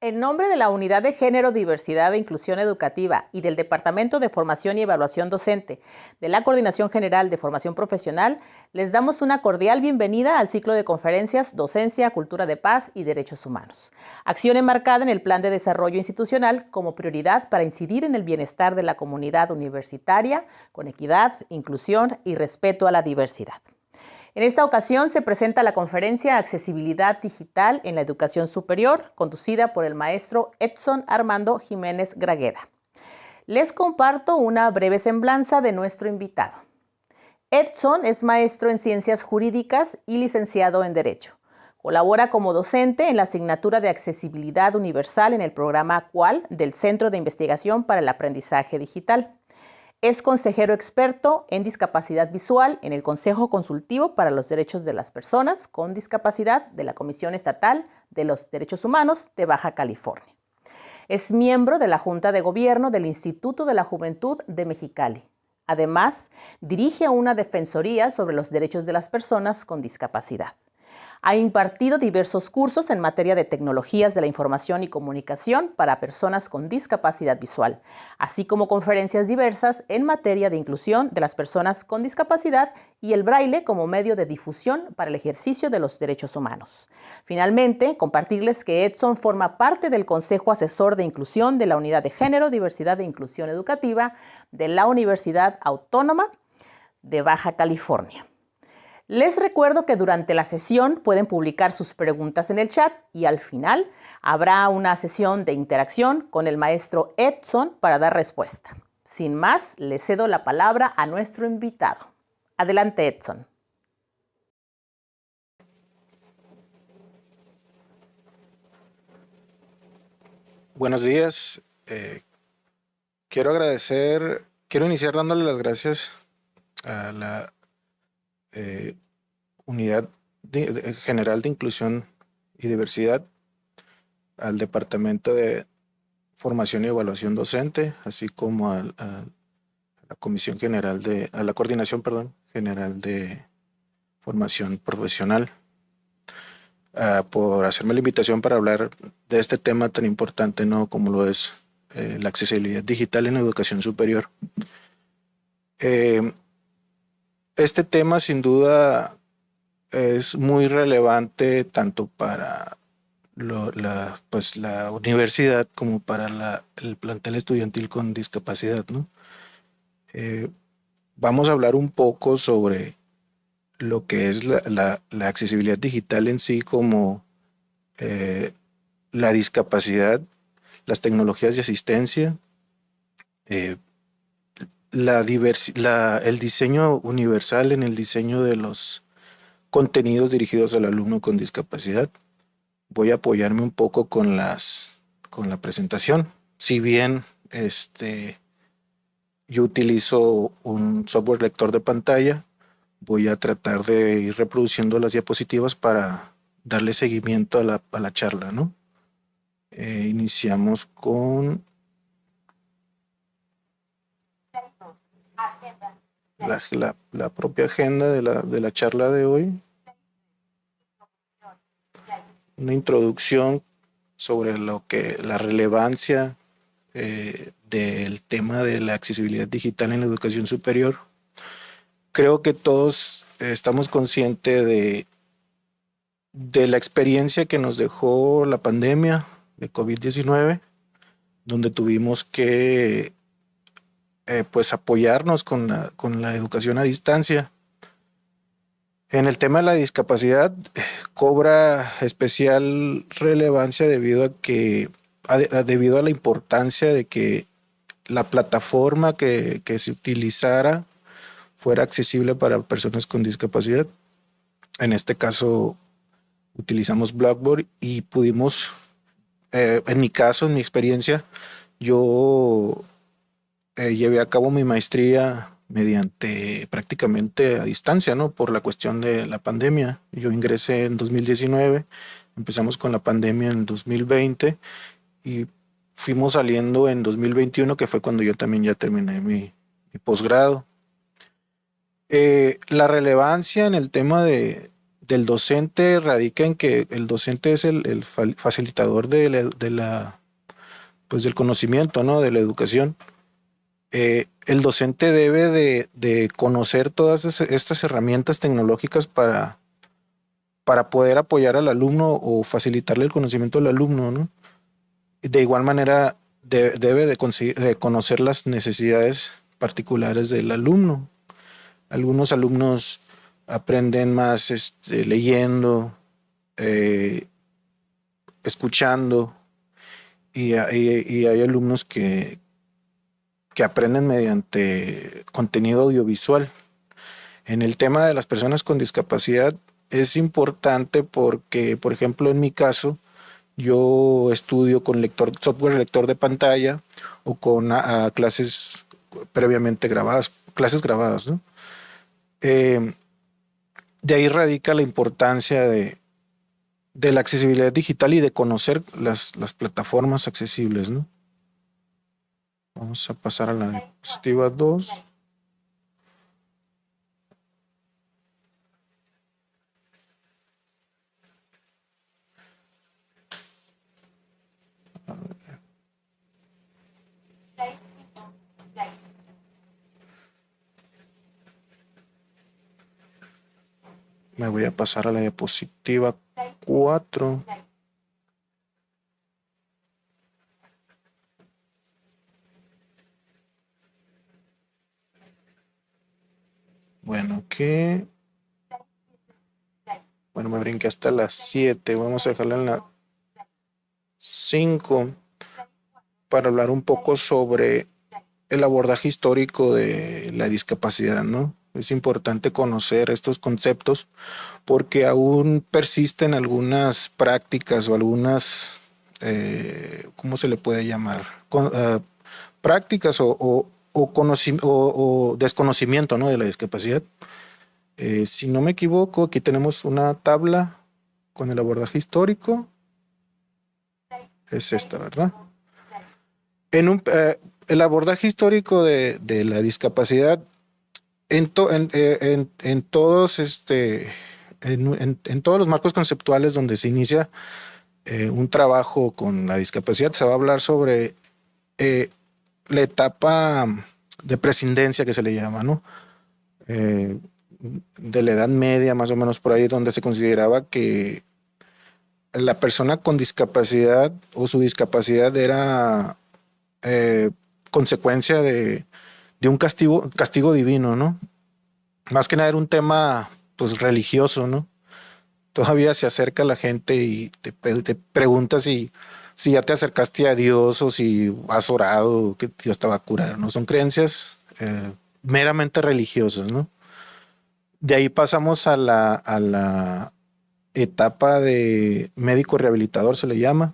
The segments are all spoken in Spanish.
En nombre de la Unidad de Género, Diversidad e Inclusión Educativa y del Departamento de Formación y Evaluación Docente de la Coordinación General de Formación Profesional, les damos una cordial bienvenida al ciclo de conferencias Docencia, Cultura de Paz y Derechos Humanos, acción enmarcada en el Plan de Desarrollo Institucional como prioridad para incidir en el bienestar de la comunidad universitaria con equidad, inclusión y respeto a la diversidad. En esta ocasión se presenta la conferencia Accesibilidad Digital en la Educación Superior, conducida por el maestro Edson Armando Jiménez Gragueda. Les comparto una breve semblanza de nuestro invitado. Edson es maestro en Ciencias Jurídicas y licenciado en Derecho. Colabora como docente en la asignatura de Accesibilidad Universal en el programa CUAL del Centro de Investigación para el Aprendizaje Digital. Es consejero experto en discapacidad visual en el Consejo Consultivo para los Derechos de las Personas con Discapacidad de la Comisión Estatal de los Derechos Humanos de Baja California. Es miembro de la Junta de Gobierno del Instituto de la Juventud de Mexicali. Además, dirige una defensoría sobre los derechos de las personas con discapacidad. Ha impartido diversos cursos en materia de tecnologías de la información y comunicación para personas con discapacidad visual, así como conferencias diversas en materia de inclusión de las personas con discapacidad y el braille como medio de difusión para el ejercicio de los derechos humanos. Finalmente, compartirles que Edson forma parte del Consejo Asesor de Inclusión de la Unidad de Género, Diversidad e Inclusión Educativa de la Universidad Autónoma de Baja California. Les recuerdo que durante la sesión pueden publicar sus preguntas en el chat y al final habrá una sesión de interacción con el maestro Edson para dar respuesta. Sin más, le cedo la palabra a nuestro invitado. Adelante, Edson. Buenos días. Quiero iniciar dándole las gracias a la Unidad General de Inclusión y Diversidad, al Departamento de Formación y Evaluación Docente, así como a la Comisión General a la Coordinación, General de Formación Profesional, por hacerme la invitación para hablar de este tema tan importante, ¿no?, como lo es la accesibilidad digital en la educación superior. Este tema sin duda es muy relevante tanto para la universidad como para el plantel estudiantil con discapacidad, ¿no? Vamos a hablar un poco sobre lo que es la accesibilidad digital en sí, como la discapacidad, las tecnologías de asistencia, el diseño universal en el diseño de los contenidos dirigidos al alumno con discapacidad. Voy a apoyarme un poco con la presentación. Si bien yo utilizo un software lector de pantalla, voy a tratar de ir reproduciendo las diapositivas para darle seguimiento a la charla, ¿no? Iniciamos con la propia agenda de la charla de hoy. Una introducción sobre la relevancia del tema de la accesibilidad digital en la educación superior. Creo que todos estamos conscientes de la experiencia que nos dejó la pandemia de COVID-19, donde tuvimos que apoyarnos con la educación a distancia. En el tema de la discapacidad cobra especial relevancia debido a la importancia de que la plataforma que se utilizara fuera accesible para personas con discapacidad. En este caso utilizamos Blackboard y pudimos, en mi caso, en mi experiencia, yo llevé a cabo mi maestría prácticamente a distancia, ¿no?, por la cuestión de la pandemia. Yo ingresé en 2019, empezamos con la pandemia en 2020 y fuimos saliendo en 2021, que fue cuando yo también ya terminé mi posgrado. La relevancia en el tema de del docente radica en que el docente es el facilitador pues del conocimiento, ¿no? De la educación. El docente debe de conocer todas estas herramientas tecnológicas para poder apoyar al alumno o facilitarle el conocimiento al alumno, ¿no? De igual manera, debe de conocer las necesidades particulares del alumno. Algunos alumnos aprenden más leyendo, escuchando, y hay alumnos que aprenden mediante contenido audiovisual. En el tema de las personas con discapacidad es importante porque, por ejemplo, en mi caso, yo estudio con software lector de pantalla o con clases previamente grabadas, clases grabadas, ¿no? De ahí radica la importancia de la accesibilidad digital y de conocer las plataformas accesibles, ¿no? Vamos a pasar a la diapositiva 2. Me voy a pasar a la diapositiva 4. Bueno, bueno, me brinqué hasta las 7. Vamos a dejarla en la 5 para hablar un poco sobre el abordaje histórico de la discapacidad, ¿no? Es importante conocer estos conceptos porque aún persisten algunas prácticas o algunas, ¿cómo se le puede llamar? Prácticas o desconocimiento, ¿no? De la discapacidad. Si no me equivoco, aquí tenemos una tabla con el abordaje histórico. Es esta, ¿verdad? El abordaje histórico de la discapacidad en todos en todos los marcos conceptuales donde se inicia un trabajo con la discapacidad, se va a hablar sobre la etapa de prescindencia que se le llama, ¿no? De la Edad Media, más o menos por ahí, donde se consideraba que la persona con discapacidad o su discapacidad era consecuencia de un castigo divino, ¿no? Más que nada era un tema pues religioso, ¿no? Todavía se acerca la gente y te pregunta si ya te acercaste a Dios o si has orado, que Dios te va a curar, ¿no? Son creencias meramente religiosas, ¿no? De ahí pasamos a la etapa de médico rehabilitador, se le llama,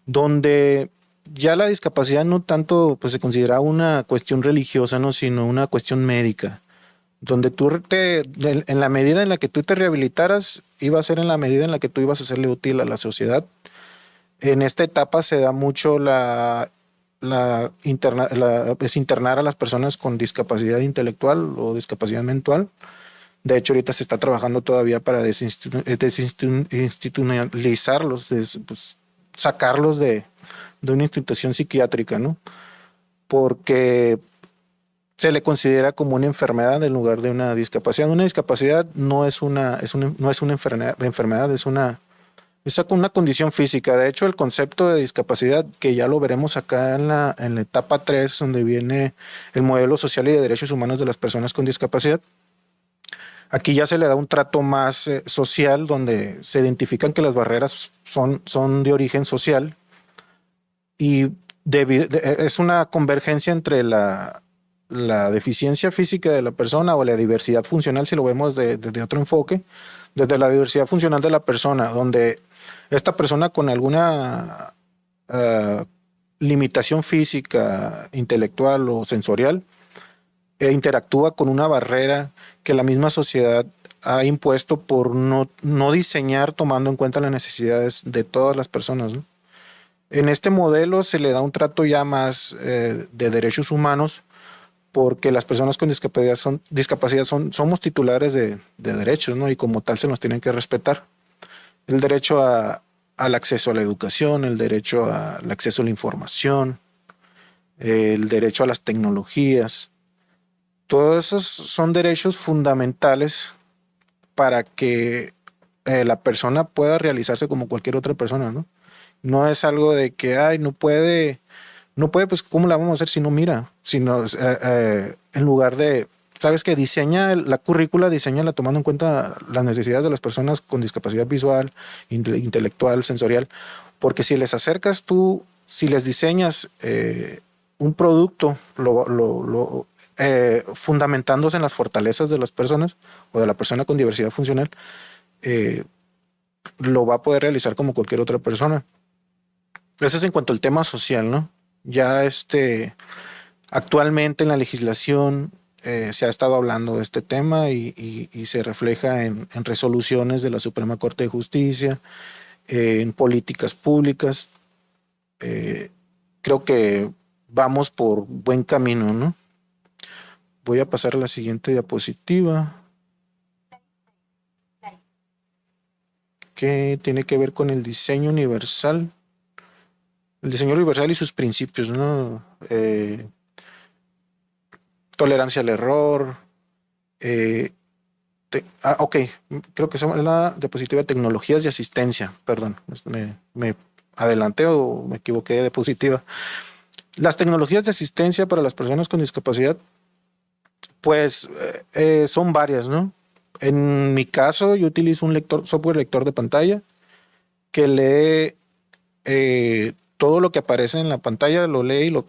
donde ya la discapacidad no tanto pues se considera una cuestión religiosa, ¿no? Sino una cuestión médica, donde en la medida en la que tú te rehabilitaras, iba a ser en la medida en la que tú ibas a serle útil a la sociedad. En esta etapa se da mucho es internar a las personas con discapacidad intelectual o discapacidad mental. De hecho, ahorita se está trabajando todavía para desinstitucionalizarlos, pues, sacarlos de una institución psiquiátrica, ¿no? Porque se le considera como una enfermedad en lugar de una discapacidad. Una discapacidad no es una enfermedad, es una condición física. De hecho, el concepto de discapacidad, que ya lo veremos acá en la etapa 3, donde viene el modelo social y de derechos humanos de las personas con discapacidad, aquí ya se le da un trato más social, donde se identifican que las barreras son de origen social y es una convergencia entre la deficiencia física de la persona o la diversidad funcional, si lo vemos desde otro enfoque, desde la diversidad funcional de la persona, donde esta persona con alguna limitación física, intelectual o sensorial interactúa con una barrera que la misma sociedad ha impuesto por no diseñar tomando en cuenta las necesidades de todas las personas, ¿no? En este modelo se le da un trato ya más de derechos humanos, porque las personas con discapacidad somos titulares de derechos, ¿no? Y como tal se nos tienen que respetar. El derecho al acceso a la educación, el derecho al acceso a la información, el derecho a las tecnologías. Todos esos son derechos fundamentales para que la persona pueda realizarse como cualquier otra persona, ¿no? No es algo de que, ay, no puede, pues, ¿cómo la vamos a hacer si no mira? Sino, en lugar de, sabes que diseña la currícula, diseñala tomando en cuenta las necesidades de las personas con discapacidad visual, intelectual, sensorial, porque si les acercas tú, si les diseñas un producto, fundamentándose en las fortalezas de las personas o de la persona con diversidad funcional, eh, lo va a poder realizar como cualquier otra persona. Eso es en cuanto al tema social, ¿no? Ya actualmente en la legislación se ha estado hablando de este tema y se refleja en resoluciones de la Suprema Corte de Justicia, en políticas públicas. Creo que vamos por buen camino, ¿no? Voy a pasar a la siguiente diapositiva, que tiene que ver con el diseño universal. El diseño universal y sus principios, ¿no? Tolerancia al error. Ok, creo que es la diapositiva de tecnologías de asistencia. Perdón, me adelanté o me equivoqué de diapositiva. Las tecnologías de asistencia para las personas con discapacidad, pues son varias, ¿no? En mi caso, yo utilizo un software lector de pantalla que lee todo lo que aparece en la pantalla, lo lee y lo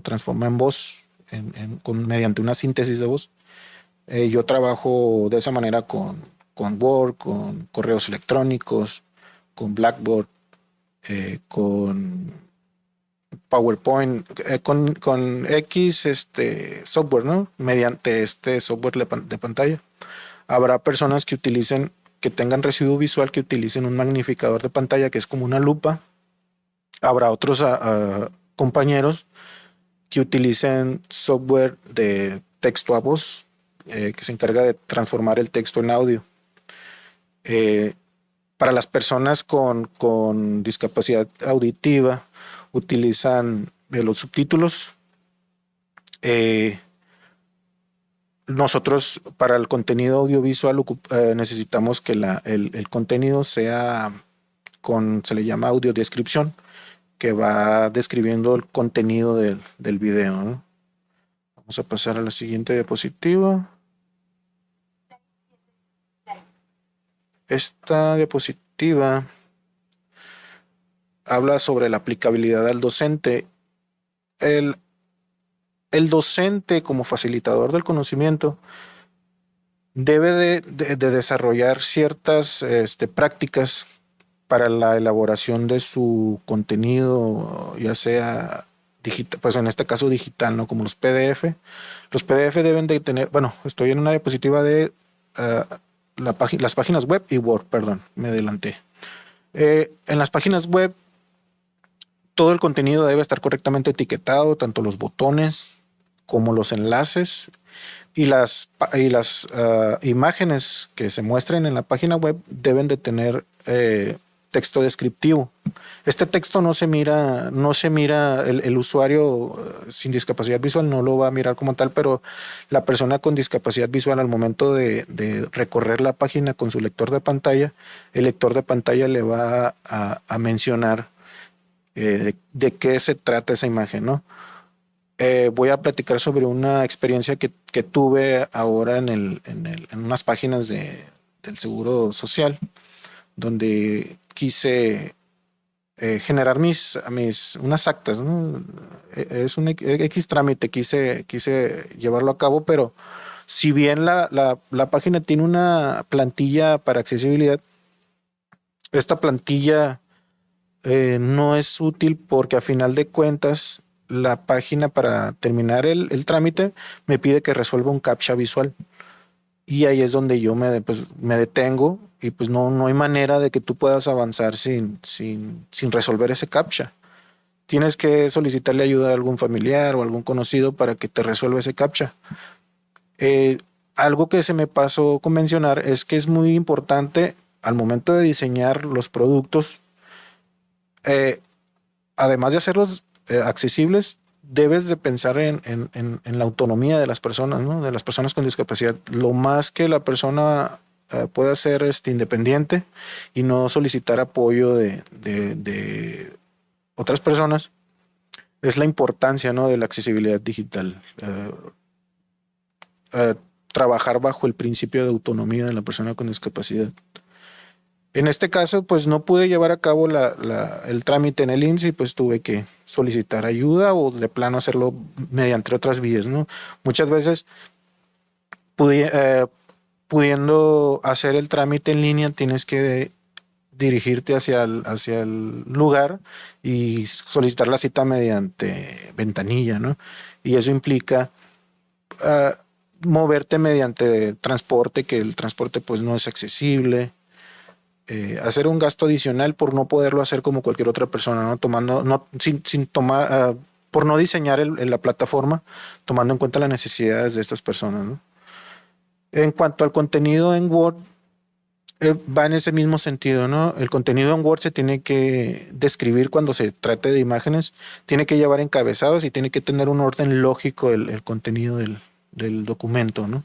transforma en voz, mediante una síntesis de voz. Yo trabajo de esa manera con Word, con correos electrónicos, con Blackboard, con PowerPoint, con X software, ¿no? Mediante este software de pantalla. Habrá personas que tengan residuo visual, que utilicen un magnificador de pantalla, que es como una lupa. Habrá otros compañeros que utilicen software de texto a voz, que se encarga de transformar el texto en audio. Para las personas con discapacidad auditiva, utilizan los subtítulos. Nosotros, para el contenido audiovisual, necesitamos que el contenido sea se le llama audiodescripción, que va describiendo el contenido del video, ¿no? Vamos a pasar a la siguiente diapositiva. Esta diapositiva habla sobre la aplicabilidad al docente. El docente, como facilitador del conocimiento, debe de desarrollar ciertas prácticas para la elaboración de su contenido, ya sea digital, pues en este caso digital, ¿no? Como los PDF. Los PDF deben de tener, bueno, estoy en una diapositiva de las páginas web y Word, perdón, me adelanté. En las páginas web, todo el contenido debe estar correctamente etiquetado, tanto los botones como los enlaces, y las imágenes que se muestren en la página web deben de tener texto descriptivo. Este texto no se mira, el usuario sin discapacidad visual no lo va a mirar como tal, pero la persona con discapacidad visual, al momento de recorrer la página con su lector de pantalla, el lector de pantalla le va a mencionar de qué se trata esa imagen, ¿no? Voy a platicar sobre una experiencia que tuve ahora en unas páginas del Seguro Social, donde quise generar unas actas, ¿no? Es un X trámite, quise llevarlo a cabo, pero si bien la página tiene una plantilla para accesibilidad, esta plantilla no es útil, porque a final de cuentas la página, para terminar el trámite, me pide que resuelva un captcha visual. Y ahí es donde yo me detengo, y no hay manera de que tú puedas avanzar sin resolver ese captcha. tienes que solicitarle ayuda a algún familiar o algún conocido para que te resuelva ese captcha. Eh, Algo que se me pasó con mencionar es que es muy importante al momento de diseñar los productos, eh, además de hacerlos accesibles, debes de pensar en la autonomía de las personas, ¿no? De las personas con discapacidad. Lo más que la persona pueda ser independiente y no solicitar apoyo de otras personas, es la importancia, ¿no? De la accesibilidad digital. Eh, Trabajar bajo el principio de autonomía de la persona con discapacidad. En este caso, pues no pude llevar a cabo el trámite en el IMSS y pues tuve que solicitar ayuda o de plano hacerlo mediante otras vías, ¿no? Muchas veces pudiendo hacer el trámite en línea, tienes que dirigirte hacia el lugar y solicitar la cita mediante ventanilla, ¿no? Y eso implica uh, moverte mediante transporte, que el transporte pues no es accesible, hacer un gasto adicional por no poderlo hacer como cualquier otra persona, ¿no? Tomando, no, sin tomar, por no diseñar la plataforma, tomando en cuenta las necesidades de estas personas, ¿no? En cuanto al contenido en Word, va en ese mismo sentido, ¿no? El contenido en Word se tiene que describir cuando se trate de imágenes, tiene que llevar encabezados y tiene que tener un orden lógico el contenido del documento, ¿no?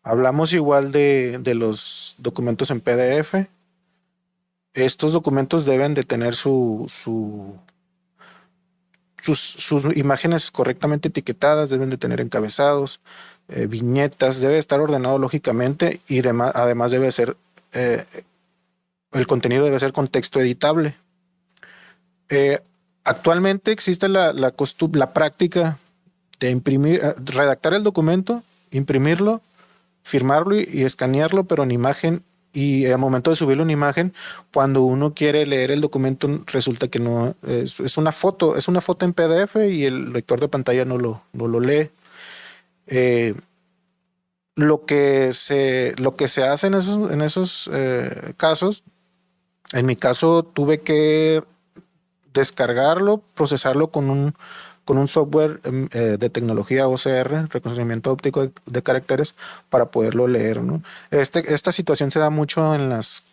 Hablamos igual de los documentos en PDF. Estos documentos deben de tener sus imágenes correctamente etiquetadas, deben de tener encabezados, viñetas, debe estar ordenado lógicamente y además debe ser, el contenido debe ser con texto editable. Actualmente existe la práctica de imprimir, redactar el documento, imprimirlo, firmarlo y escanearlo, pero en imagen. Y al momento de subirlo en imagen, cuando uno quiere leer el documento, resulta que no es una foto, en PDF y el lector de pantalla no lo lee. Lo que se hace en esos casos, en mi caso tuve que descargarlo, procesarlo con un software de tecnología OCR, reconocimiento óptico de caracteres, para poderlo leer, ¿no? Esta situación se da mucho en las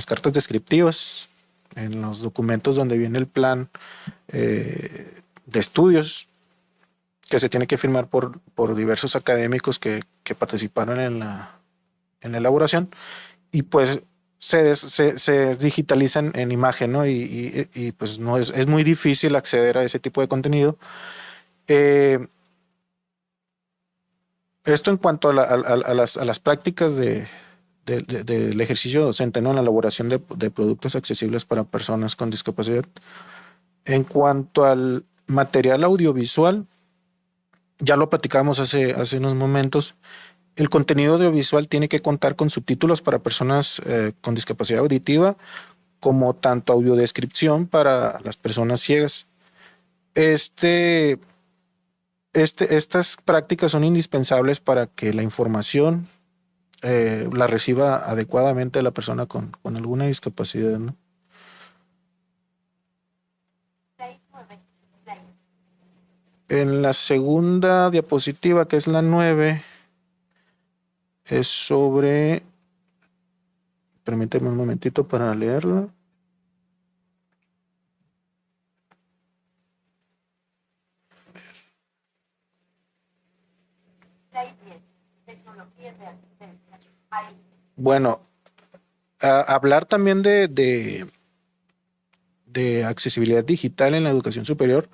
cartas descriptivas, en los documentos donde viene el plan de estudios que se tiene que firmar por diversos académicos que participaron en la elaboración y pues se digitalizan en imagen, ¿no? Y pues no es muy difícil acceder a ese tipo de contenido. Eh, Esto en cuanto a las prácticas del ejercicio docente, ¿no? En la elaboración de productos accesibles para personas con discapacidad. En cuanto al material audiovisual, ya lo platicábamos hace unos momentos. El contenido audiovisual tiene que contar con subtítulos para personas con discapacidad auditiva, como tanto audiodescripción para las personas ciegas. Estas prácticas son indispensables para que la información la reciba adecuadamente la persona con alguna discapacidad, ¿no? En la segunda diapositiva, que es la 9, es sobre... Permíteme un momentito para leerlo. Bueno, hablar también de accesibilidad digital en la educación superior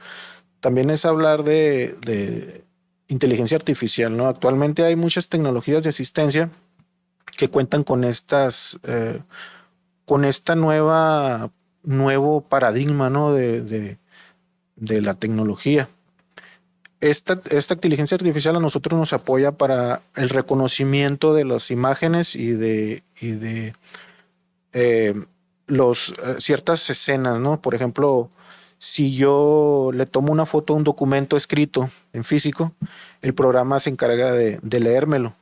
también es hablar de inteligencia artificial, ¿no? Actualmente hay muchas tecnologías de asistencia que cuentan con con esta nuevo paradigma, ¿no? De la tecnología. Esta inteligencia artificial a nosotros nos apoya para el reconocimiento de las imágenes y de ciertas escenas, ¿no? Por ejemplo, si yo le tomo una foto a un documento escrito en físico, el programa se encarga de leérmelo.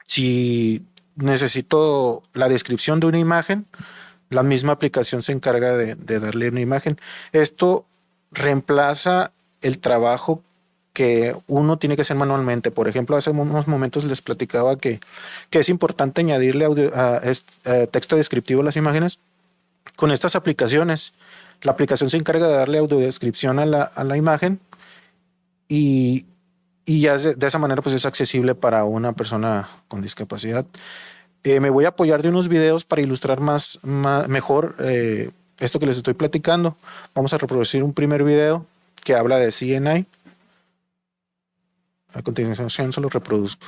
Si necesito la descripción de una imagen, la misma aplicación se encarga de darle una imagen. Esto reemplaza el trabajo que uno tiene que hacer manualmente. Por ejemplo, hace unos momentos les platicaba que es importante añadirle texto descriptivo a las imágenes. Con estas aplicaciones, la aplicación se encarga de darle audiodescripción a la imagen y ya de esa manera pues es accesible para una persona con discapacidad. Me voy a apoyar de unos videos para ilustrar mejor esto que les estoy platicando. Vamos a reproducir un primer video que habla de CNI. A continuación se lo reproduzco.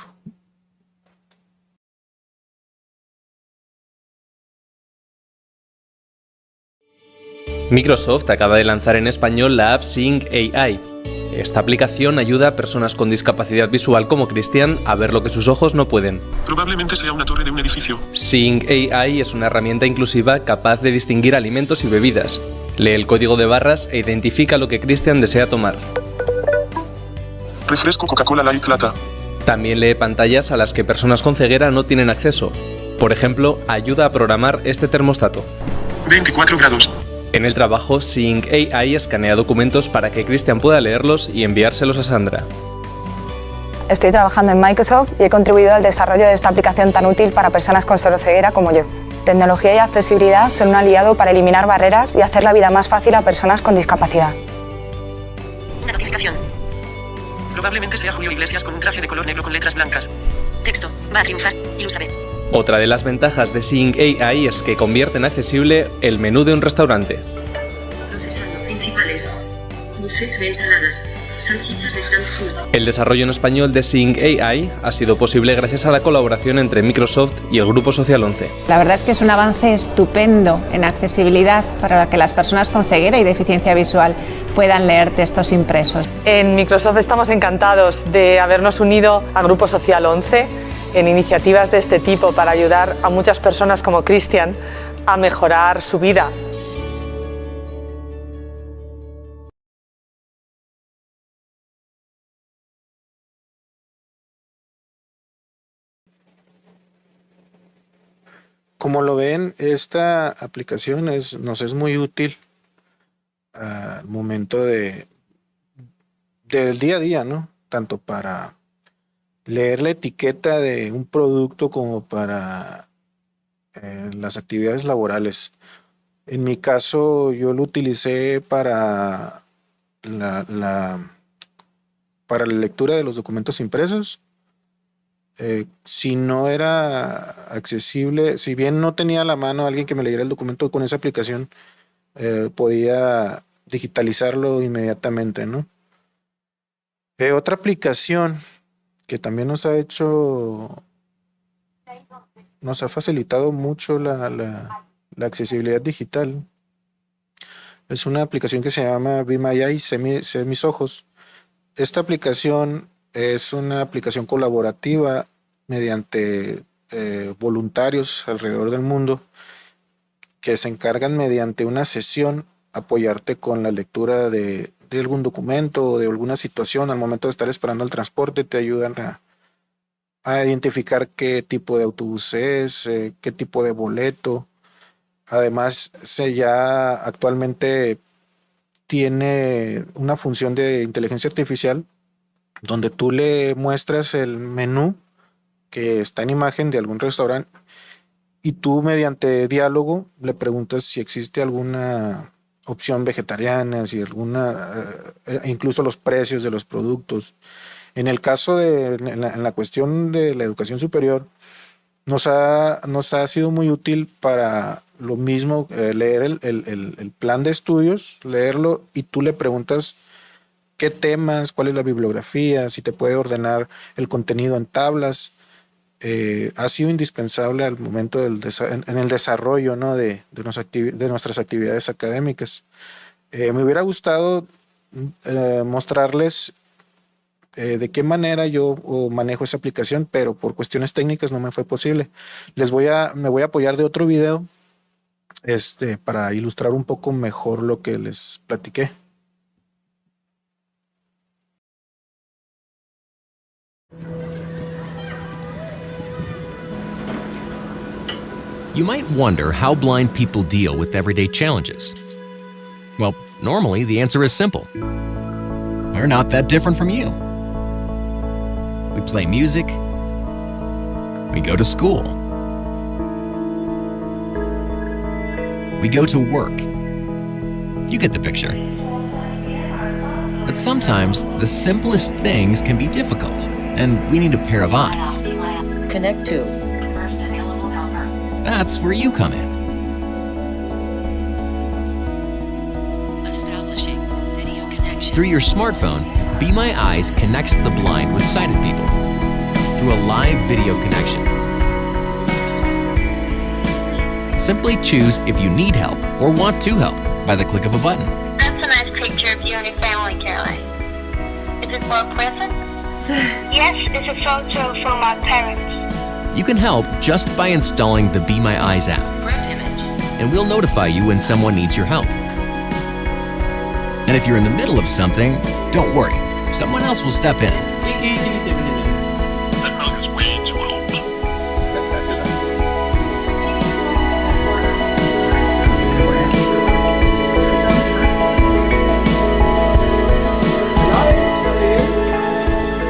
Microsoft acaba de lanzar en español la app Seeing AI. Esta aplicación ayuda a personas con discapacidad visual como Cristian a ver lo que sus ojos no pueden. Probablemente sea una torre de un edificio. Seeing AI es una herramienta inclusiva capaz de distinguir alimentos y bebidas. Lee el código de barras e identifica lo que Cristian desea tomar. Refresco Coca-Cola Light Lata. También lee pantallas a las que personas con ceguera no tienen acceso. Por ejemplo, ayuda a programar este termostato. 24 grados. En el trabajo, Seeing AI escanea documentos para que Cristian pueda leerlos y enviárselos a Sandra. Estoy trabajando en Microsoft y he contribuido al desarrollo de esta aplicación tan útil para personas con sordocieguera como yo. Tecnología y accesibilidad son un aliado para eliminar barreras y hacer la vida más fácil a personas con discapacidad. Una notificación. Probablemente sea Julio Iglesias con un traje de color negro con letras blancas. Texto. Va a triunfar. Ilusabe. Otra de las ventajas de Seeing AI es que convierte en accesible el menú de un restaurante. Procesando principales. Buffet de ensaladas. Salchichas de Frankfurt. El desarrollo en español de Seeing AI ha sido posible gracias a la colaboración entre Microsoft y el Grupo Social 11. La verdad es que es un avance estupendo en accesibilidad para que las personas con ceguera y deficiencia visual puedan leer textos impresos. En Microsoft estamos encantados de habernos unido a Grupo Social 11 en iniciativas de este tipo para ayudar a muchas personas como Cristian a mejorar su vida. Como lo ven, esta aplicación nos es muy útil al momento del día a día, ¿no? Tanto para leer la etiqueta de un producto como para las actividades laborales. En mi caso, yo lo utilicé para para la lectura de los documentos impresos. Si no era accesible, si bien no tenía a la mano alguien que me leyera el documento con esa aplicación, podía digitalizarlo inmediatamente, ¿no? Otra aplicación que también nos ha facilitado mucho la accesibilidad digital. Es una aplicación que se llama Be My Eye, sé mis ojos. Esta aplicación es una aplicación colaborativa mediante voluntarios alrededor del mundo que se encargan mediante una sesión apoyarte con la lectura de algún documento o de alguna situación al momento de estar esperando el transporte. Te ayudan a identificar qué tipo de autobús es, qué tipo de boleto. Además, ya actualmente tiene una función de inteligencia artificial donde tú le muestras el menú que está en imagen de algún restaurante y tú mediante diálogo le preguntas si existe alguna opción vegetariana, si incluso los precios de los productos. En el caso en la cuestión de la educación superior, nos ha sido muy útil para lo mismo, leer el plan de estudios, leerlo y tú le preguntas qué temas, cuál es la bibliografía, si te puede ordenar el contenido en tablas. Ha sido indispensable al momento en el desarrollo, ¿no? de nuestras actividades académicas. Me hubiera gustado mostrarles de qué manera yo manejo esa aplicación, pero por cuestiones técnicas no me fue posible. Me voy a apoyar de otro video para ilustrar un poco mejor lo que les platiqué. You might wonder how blind people deal with everyday challenges. Well, normally the answer is simple. We're not that different from you. We play music. We go to school. We go to work. You get the picture. But sometimes the simplest things can be difficult, and we need a pair of eyes. Connect to. That's where you come in. Establishing video connection. Through your smartphone, Be My Eyes connects the blind with sighted people through a live video connection. Simply choose if you need help or want to help by the click of a button. That's a nice picture of you and your family, Caroline. Is it for a present? Yes, it's a photo from my parents. You can help just by installing the Be My Eyes app, Grabbed image. and we'll notify you when someone needs your help. And if you're in the middle of something, don't worry. Someone else will step in. That dog is way too old.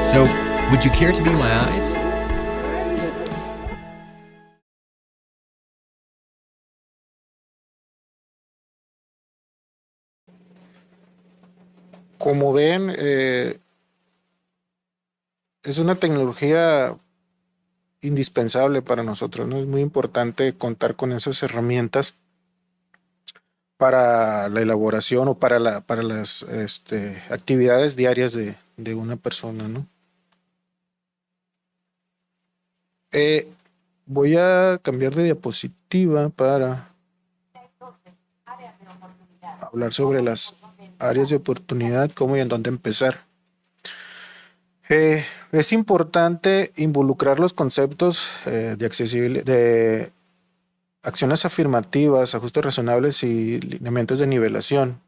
So, would you care to be my eyes? Como ven, es una tecnología indispensable para nosotros, ¿no? Es muy importante contar con esas herramientas para la elaboración o para las actividades diarias de una persona, ¿no? Voy a cambiar de diapositiva para hablar sobre las áreas de oportunidad, cómo y en dónde empezar. Es importante involucrar los conceptos de accesibilidad, de acciones afirmativas, ajustes razonables y lineamientos de nivelación.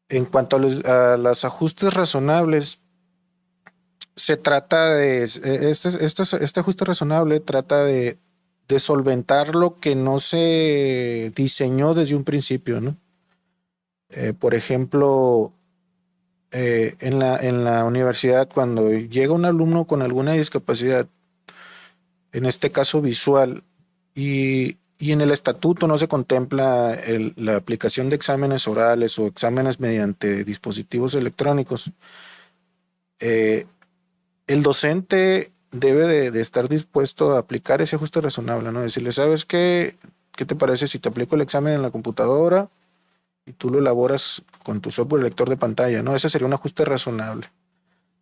En cuanto a los ajustes razonables, se trata de este ajuste razonable trata de solventar lo que no se diseñó desde un principio, ¿no? Por ejemplo, en la universidad, cuando llega un alumno con alguna discapacidad, en este caso visual, y en el estatuto no se contempla la aplicación de exámenes orales o exámenes mediante dispositivos electrónicos, el docente debe de estar dispuesto a aplicar ese ajuste razonable, ¿no? Decirle, ¿sabes qué? ¿Qué te parece si te aplico el examen en la computadora y tú lo elaboras con tu software lector de pantalla, ¿no? Ese sería un ajuste razonable.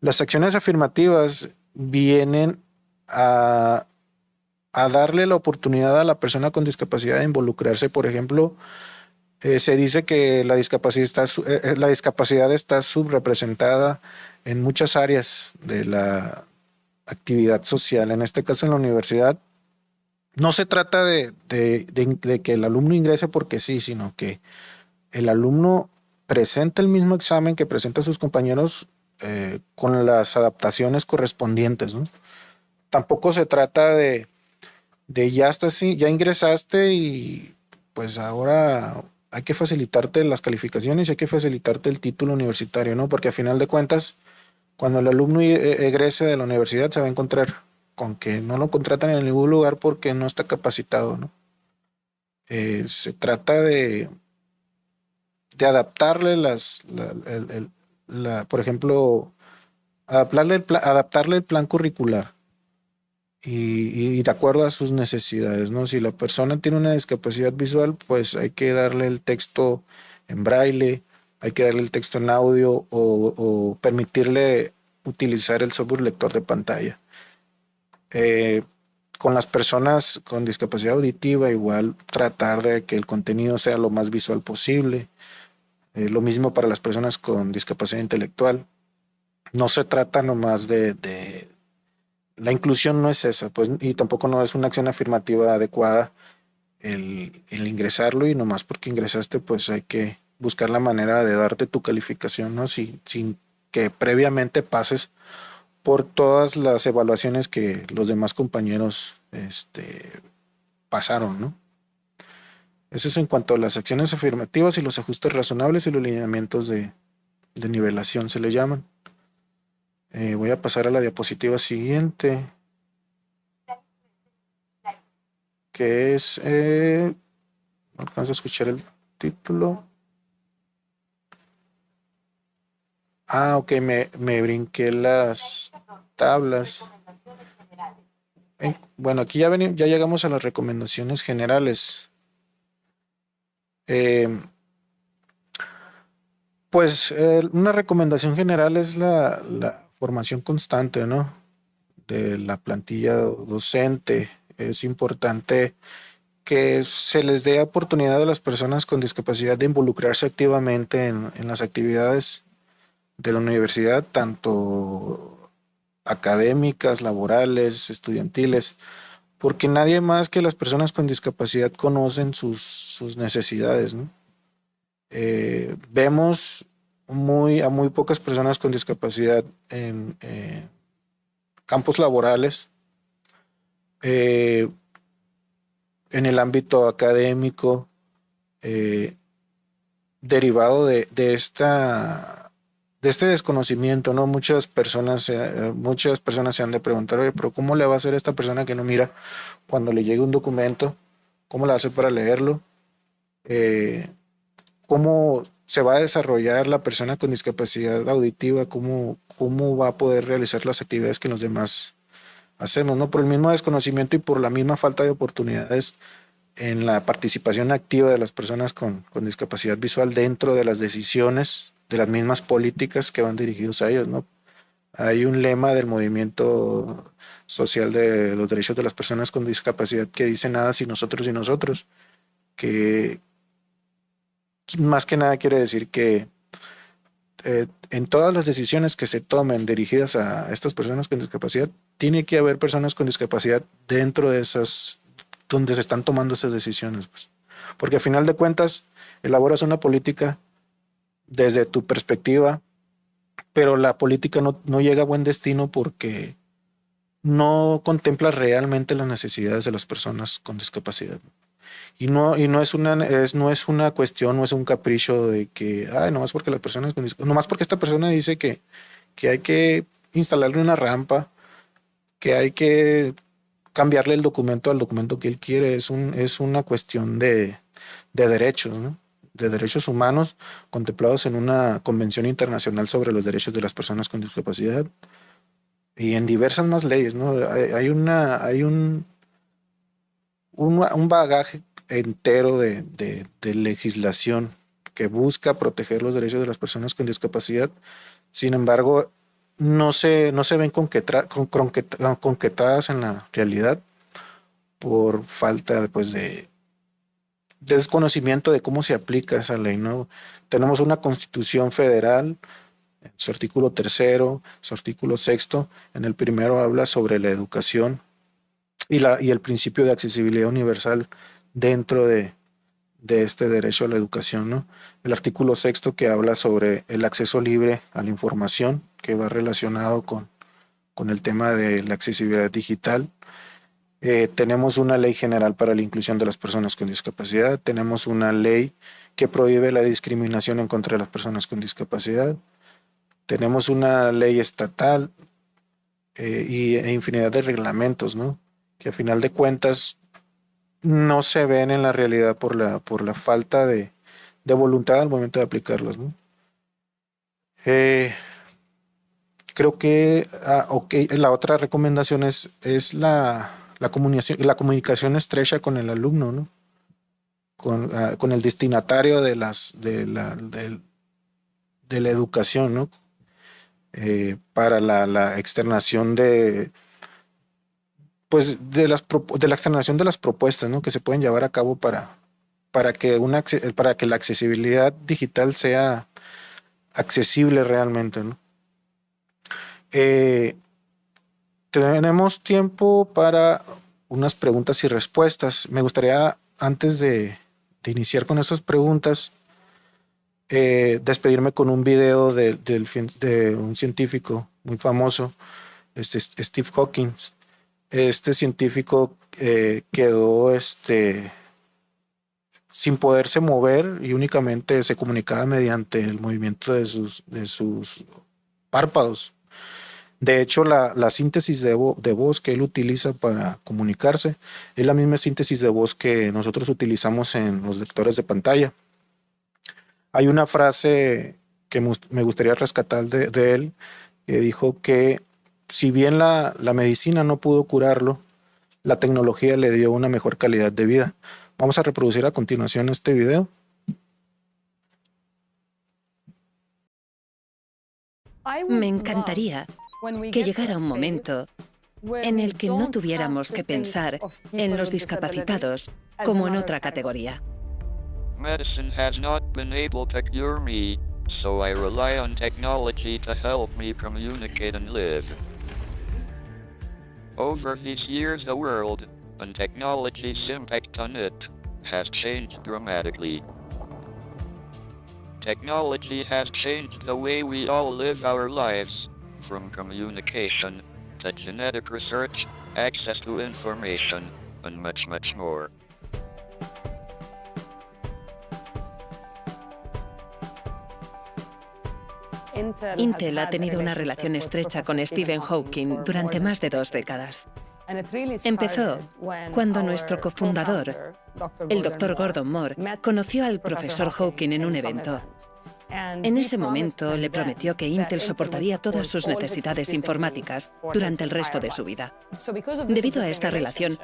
Las acciones afirmativas vienen a darle la oportunidad a la persona con discapacidad de involucrarse. Por ejemplo, se dice que la discapacidad está subrepresentada en muchas áreas de la actividad social. En este caso, en la universidad, no se trata de que el alumno ingrese porque sí, sino que el alumno presenta el mismo examen que presenta sus compañeros con las adaptaciones correspondientes, ¿no? Tampoco se trata de ya estás así, ya ingresaste y pues ahora hay que facilitarte las calificaciones y hay que facilitarte el título universitario, ¿no? Porque a final de cuentas, cuando el alumno egrese de la universidad se va a encontrar con que no lo contratan en ningún lugar porque no está capacitado, ¿no? Se trata de adaptarle por ejemplo, adaptarle el plan curricular y de acuerdo a sus necesidades, ¿no? Si la persona tiene una discapacidad visual, pues hay que darle el texto en braille, hay que darle el texto en audio o permitirle utilizar el software lector de pantalla. Con las personas con discapacidad auditiva, igual tratar de que el contenido sea lo más visual posible. Lo mismo para las personas con discapacidad intelectual. No se trata nomás de la inclusión, no es esa, pues, y tampoco no es una acción afirmativa adecuada el ingresarlo, y nomás porque ingresaste, pues hay que buscar la manera de darte tu calificación, ¿no? Sin que previamente pases por todas las evaluaciones que los demás compañeros pasaron, ¿no? Eso es en cuanto a las acciones afirmativas y los ajustes razonables y los lineamientos de nivelación se le llaman. Voy a pasar a la diapositiva siguiente, que es, no alcanzo a escuchar el título. Ok, me brinqué las tablas. Bueno, aquí ya llegamos a las recomendaciones generales. Una recomendación general es la formación constante, ¿no? De la plantilla docente. Es importante que se les dé oportunidad a las personas con discapacidad de involucrarse activamente en las actividades de la universidad, tanto académicas, laborales, estudiantiles, porque nadie más que las personas con discapacidad conocen sus necesidades, ¿no? Vemos a muy pocas personas con discapacidad en campos laborales, en el ámbito académico, derivado de este desconocimiento, ¿no? Muchas personas se han de preguntar, oye, pero ¿cómo le va a hacer esta persona que no mira cuando le llegue un documento? ¿Cómo le hace para leerlo? ¿Cómo se va a desarrollar la persona con discapacidad auditiva? ¿Cómo va a poder realizar las actividades que los demás hacemos, ¿no? Por el mismo desconocimiento y por la misma falta de oportunidades en la participación activa de las personas con discapacidad visual dentro de las decisiones de las mismas políticas que van dirigidos a ellos, ¿no? Hay un lema del movimiento social de los derechos de las personas con discapacidad que dice nada sin nosotros y nosotros, que más que nada quiere decir que en todas las decisiones que se tomen dirigidas a estas personas con discapacidad, tiene que haber personas con discapacidad dentro de esas, donde se están tomando esas decisiones, pues. Porque a final de cuentas, elaboras una política desde tu perspectiva, pero la política no llega a buen destino porque no contempla realmente las necesidades de las personas con discapacidad. Y no es una cuestión, no es un capricho de que, nomás porque las personas con discapacidad, nomás porque esta persona dice que hay que instalarle una rampa, que hay que cambiarle el documento al documento que él quiere, es una cuestión de derechos, ¿no? De derechos humanos contemplados en una convención internacional sobre los derechos de las personas con discapacidad y en diversas más leyes, ¿no? Hay un bagaje entero de legislación que busca proteger los derechos de las personas con discapacidad. Sin embargo, no se ven concretadas en la realidad por falta, pues, de desconocimiento de cómo se aplica esa ley, ¿no? Tenemos una Constitución federal, su artículo 3º, su artículo 6º. En el primero habla sobre la educación y el principio de accesibilidad universal dentro de este derecho a la educación, ¿no? El artículo 6º que habla sobre el acceso libre a la información, que va relacionado con el tema de la accesibilidad digital. Tenemos una ley general para la inclusión de las personas con discapacidad. Tenemos una ley que prohíbe la discriminación en contra de las personas con discapacidad. Tenemos una ley estatal e infinidad de reglamentos, ¿no? Que a final de cuentas no se ven en la realidad por la falta de voluntad al momento de aplicarlos, ¿no? Creo que la otra recomendación es la comunicación estrecha con el alumno, ¿no? Con el destinatario de la educación, ¿no? Para la externación de la externación de las propuestas, ¿no? Que se pueden llevar a cabo para que la accesibilidad digital sea accesible realmente, ¿no? Tenemos tiempo para unas preguntas y respuestas. Me gustaría, antes de iniciar con estas preguntas, despedirme con un video de un científico muy famoso, Steve Hawking. Este científico quedó sin poderse mover y únicamente se comunicaba mediante el movimiento de sus párpados. De hecho, la síntesis de voz que él utiliza para comunicarse es la misma síntesis de voz que nosotros utilizamos en los lectores de pantalla. Hay una frase que me gustaría rescatar de él, que dijo que si bien la medicina no pudo curarlo, la tecnología le dio una mejor calidad de vida. Vamos a reproducir a continuación este video. Me encantaría que llegara un momento en el que no tuviéramos que pensar en los discapacitados como en otra categoría. Medicine has not been able to cure me, so I rely on technology to help me communicate and live. Over these years, the world, and technology's impact on it, has changed dramatically. Technology has changed the way we all live our lives, from communication to genetic research, access to information, and much, much more. Intel ha tenido una relación estrecha con Stephen Hawking durante más de 2 décadas. Empezó cuando nuestro cofundador, el Dr. Gordon Moore, conoció al profesor Hawking en un evento. En ese momento le prometió que Intel soportaría todas sus necesidades informáticas durante el resto de su vida. Debido a esta relación,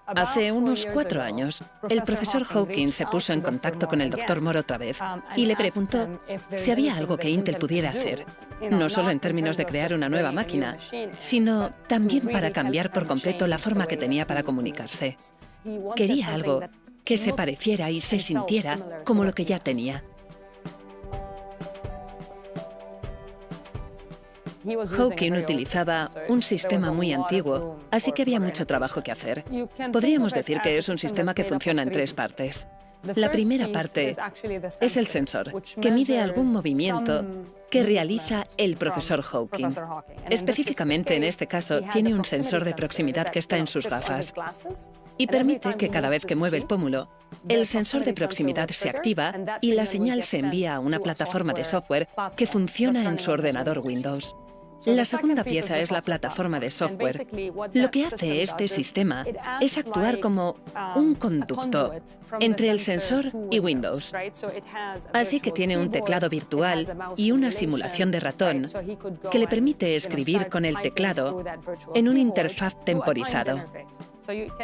hace unos 4 años, el profesor Hawking se puso en contacto con el Dr. Moore otra vez y le preguntó si había algo que Intel pudiera hacer, no solo en términos de crear una nueva máquina, sino también para cambiar por completo la forma que tenía para comunicarse. Quería algo que se pareciera y se sintiera como lo que ya tenía. Hawking utilizaba un sistema muy antiguo, así que había mucho trabajo que hacer. Podríamos decir que es un sistema que funciona en 3 partes. La primera parte es el sensor, que mide algún movimiento que realiza el profesor Hawking. Específicamente en este caso, tiene un sensor de proximidad que está en sus gafas y permite que cada vez que mueve el pómulo, el sensor de proximidad se activa y la señal se envía a una plataforma de software que funciona en su ordenador Windows. La segunda pieza es la plataforma de software. Lo que hace este sistema es actuar como un conducto entre el sensor y Windows. Así que tiene un teclado virtual y una simulación de ratón que le permite escribir con el teclado en una interfaz temporizado.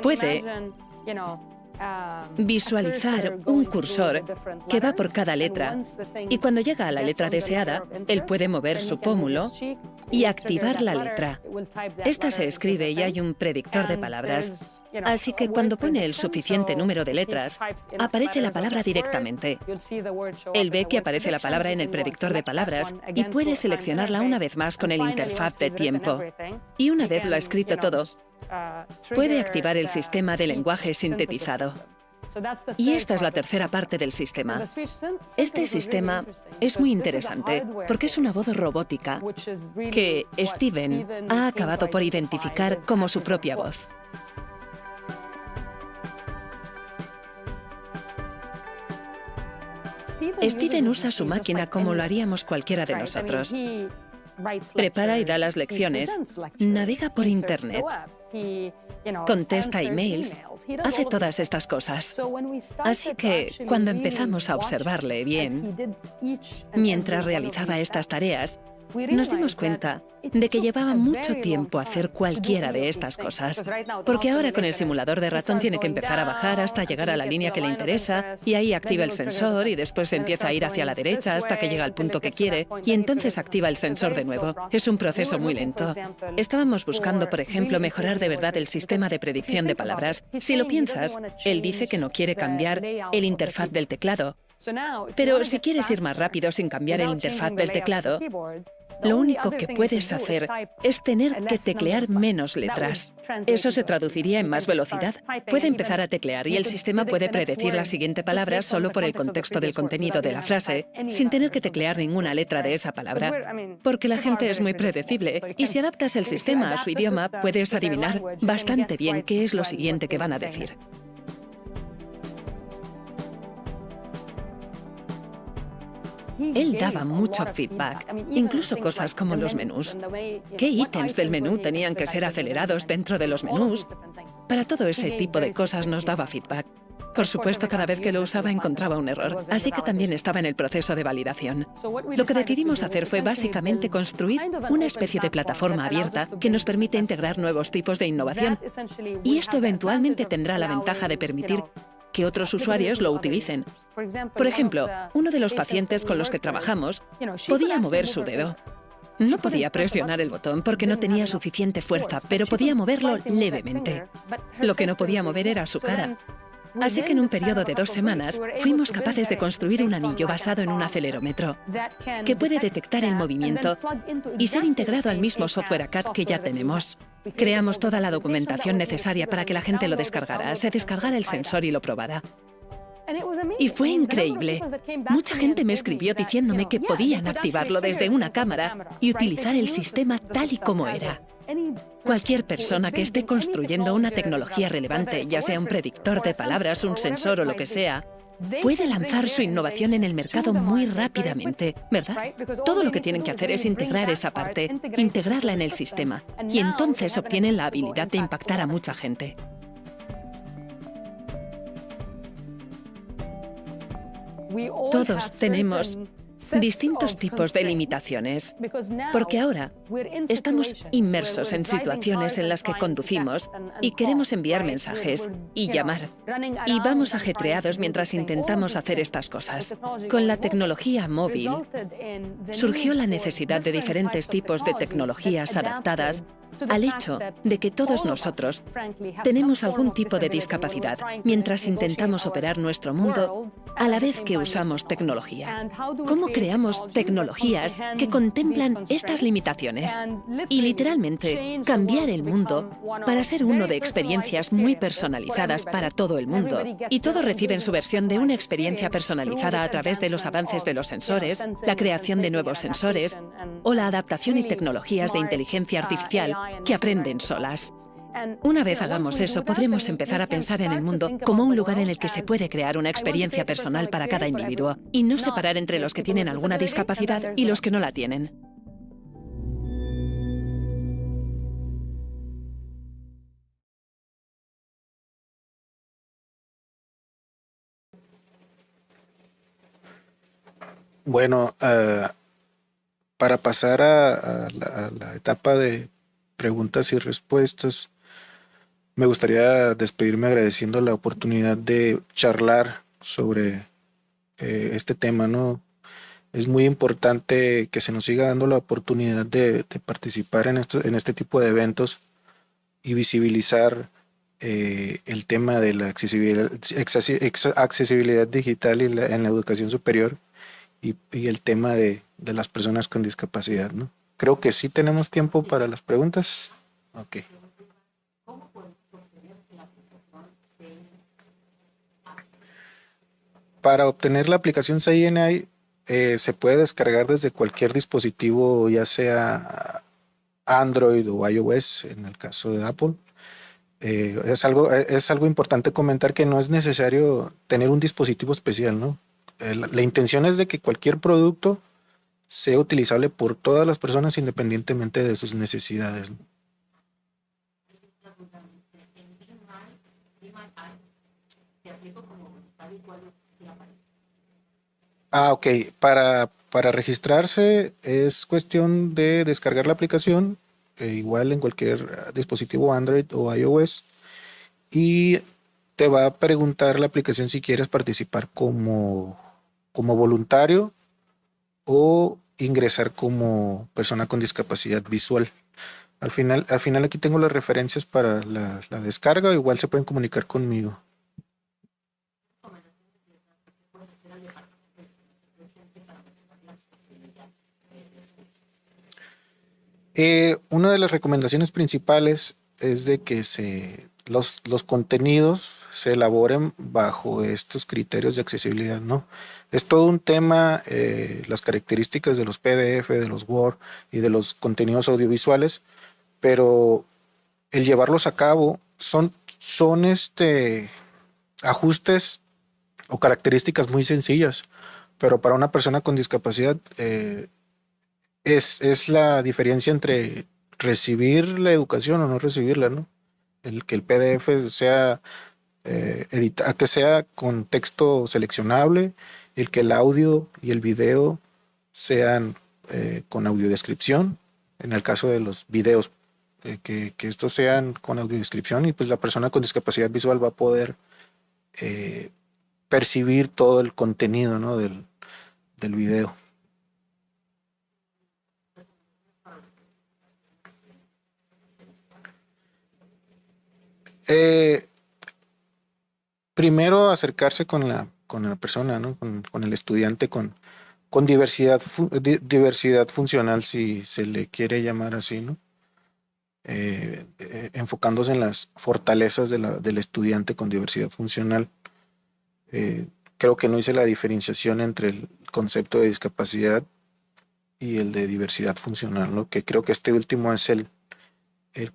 Puede visualizar un cursor que va por cada letra y cuando llega a la letra deseada, él puede mover su pómulo y activar la letra. Esta se escribe y hay un predictor de palabras, así que cuando pone el suficiente número de letras, aparece la palabra directamente. Él ve que aparece la palabra en el predictor de palabras y puede seleccionarla una vez más con el interfaz de tiempo. Y una vez lo ha escrito todo, puede activar el sistema de lenguaje sintetizado. Y esta es la tercera parte del sistema. Este sistema es muy interesante porque es una voz robótica que Stephen ha acabado por identificar como su propia voz. Stephen usa su máquina como lo haríamos cualquiera de nosotros. Prepara y da las lecciones, navega por Internet, contesta emails, hace todas estas cosas. Así que, cuando empezamos a observarle bien, mientras realizaba estas tareas, nos dimos cuenta de que llevaba mucho tiempo hacer cualquiera de estas cosas. Porque ahora con el simulador de ratón tiene que empezar a bajar hasta llegar a la línea que le interesa, y ahí activa el sensor y después empieza a ir hacia la derecha hasta que llega al punto que quiere, y entonces activa el sensor de nuevo. Es un proceso muy lento. Estábamos buscando, por ejemplo, mejorar de verdad el sistema de predicción de palabras. Si lo piensas, él dice que no quiere cambiar el interfaz del teclado. Pero si quieres ir más rápido sin cambiar el interfaz del teclado, Lo único que puedes hacer es tener que teclear menos letras. Eso se traduciría en más velocidad. Puede empezar a teclear y el sistema puede predecir la siguiente palabra solo por el contexto del contenido de la frase, sin tener que teclear ninguna letra de esa palabra. Porque la gente es muy predecible y si adaptas el sistema a su idioma, puedes adivinar bastante bien qué es lo siguiente que van a decir. Él daba mucho feedback, incluso cosas como los menús. ¿Qué ítems del menú tenían que ser acelerados dentro de los menús? Para todo ese tipo de cosas nos daba feedback. Por supuesto, cada vez que lo usaba encontraba un error, así que también estaba en el proceso de validación. Lo que decidimos hacer fue básicamente construir una especie de plataforma abierta que nos permite integrar nuevos tipos de innovación. Y esto eventualmente tendrá la ventaja de permitir que otros usuarios lo utilicen. Por ejemplo, uno de los pacientes con los que trabajamos podía mover su dedo. No podía presionar el botón porque no tenía suficiente fuerza, pero podía moverlo levemente. Lo que no podía mover era su cara. Así que en un periodo de 2 semanas fuimos capaces de construir un anillo basado en un acelerómetro que puede detectar el movimiento y ser integrado al mismo software ACAD que ya tenemos. Creamos toda la documentación necesaria para que la gente lo descargara, se descargara el sensor y lo probara. Y fue increíble. Mucha gente me escribió diciéndome que podían activarlo desde una cámara y utilizar el sistema tal y como era. Cualquier persona que esté construyendo una tecnología relevante, ya sea un predictor de palabras, un sensor o lo que sea, puede lanzar su innovación en el mercado muy rápidamente, ¿verdad? Todo lo que tienen que hacer es integrar esa parte, integrarla en el sistema, y entonces obtienen la habilidad de impactar a mucha gente. Todos tenemos distintos tipos de limitaciones, porque ahora estamos inmersos en situaciones en las que conducimos y queremos enviar mensajes y llamar, y vamos ajetreados mientras intentamos hacer estas cosas. Con la tecnología móvil surgió la necesidad de diferentes tipos de tecnologías adaptadas al hecho de que todos nosotros tenemos algún tipo de discapacidad mientras intentamos operar nuestro mundo a la vez que usamos tecnología. ¿Cómo creamos tecnologías que contemplan estas limitaciones? Y literalmente cambiar el mundo para ser uno de experiencias muy personalizadas para todo el mundo. Y todos reciben su versión de una experiencia personalizada a través de los avances de los sensores, la creación de nuevos sensores o la adaptación y tecnologías de inteligencia artificial que aprenden solas. Una vez hagamos eso, podremos empezar a pensar en el mundo como un lugar en el que se puede crear una experiencia personal para cada individuo y no separar entre los que tienen alguna discapacidad y los que no la tienen. Bueno, para pasar a la etapa de preguntas y respuestas, me gustaría despedirme agradeciendo la oportunidad de charlar sobre este tema, ¿no? Es muy importante que se nos siga dando la oportunidad de participar en este tipo de eventos y visibilizar el tema de la accesibilidad digital en la educación superior y el tema de las personas con discapacidad, ¿no? Creo que sí tenemos tiempo para las preguntas. Ok. Para obtener la aplicación CINI se puede descargar desde cualquier dispositivo, ya sea Android o iOS, en el caso de Apple. Es algo importante comentar que no es necesario tener un dispositivo especial, ¿no? La intención es de que cualquier producto sea utilizable por todas las personas independientemente de sus necesidades, ¿no? Ok. Para registrarse es cuestión de descargar la aplicación, igual en cualquier dispositivo Android o iOS, y te va a preguntar la aplicación si quieres participar como voluntario o ingresar como persona con discapacidad visual. Al final aquí tengo las referencias para la descarga, igual se pueden comunicar conmigo. Una de las recomendaciones principales es de que los contenidos se elaboren bajo estos criterios de accesibilidad, ¿no? Es todo un tema, las características de los PDF, de los Word y de los contenidos audiovisuales, pero el llevarlos a cabo son ajustes o características muy sencillas, pero para una persona con discapacidad es la diferencia entre recibir la educación o no recibirla, ¿no? Que el PDF sea que sea con texto seleccionable, el que el audio y el video sean con audiodescripción, en el caso de los videos, que estos sean con audiodescripción, y pues la persona con discapacidad visual va a poder percibir todo el contenido, ¿no? del video. Primero acercarse con la persona, ¿no? Con el estudiante con diversidad funcional, si se le quiere llamar así, ¿no? Enfocándose en las fortalezas del estudiante con diversidad funcional. Creo que no hice la diferenciación entre el concepto de discapacidad y el de diversidad funcional, ¿no? Que creo que este último es el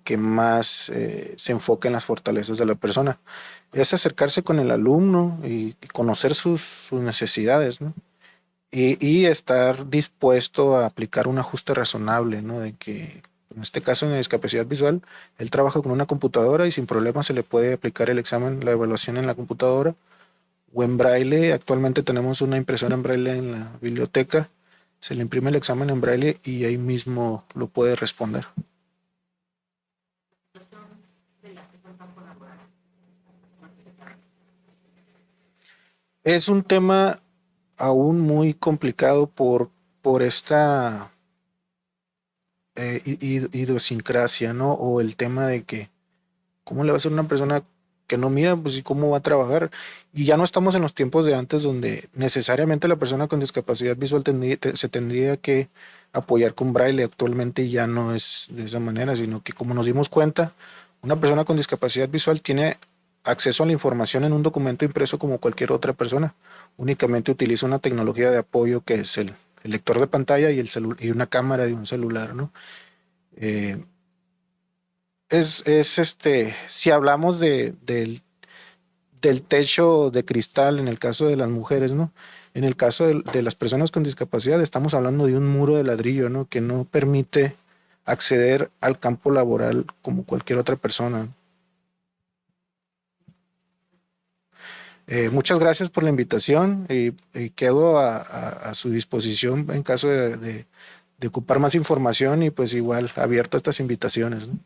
que más se enfoca en las fortalezas de la persona. Es acercarse con el alumno y conocer sus necesidades, ¿no? Y estar dispuesto a aplicar un ajuste razonable, ¿no? De que en este caso, en la discapacidad visual, él trabaja con una computadora y sin problema se le puede aplicar el examen, la evaluación en la computadora o en braille. Actualmente tenemos una impresora en braille en la biblioteca, se le imprime el examen en braille y ahí mismo lo puede responder. Es un tema aún muy complicado por esta idiosincrasia, ¿no? O el tema de que, ¿cómo le va a ser una persona que no mira? Pues, ¿y cómo va a trabajar? Y ya no estamos en los tiempos de antes donde necesariamente la persona con discapacidad visual se tendría que apoyar con braille. Actualmente ya no es de esa manera, sino que, como nos dimos cuenta, una persona con discapacidad visual tiene acceso a la información en un documento impreso como cualquier otra persona. Únicamente utiliza una tecnología de apoyo que es el lector de pantalla y una cámara de un celular, ¿no? Si hablamos del techo de cristal en el caso de las mujeres, ¿no? En el caso de las personas con discapacidad estamos hablando de un muro de ladrillo, ¿no? Que no permite acceder al campo laboral como cualquier otra persona. Muchas gracias por la invitación y quedo a su disposición en caso de ocupar más información, y pues igual abierto a estas invitaciones, ¿no?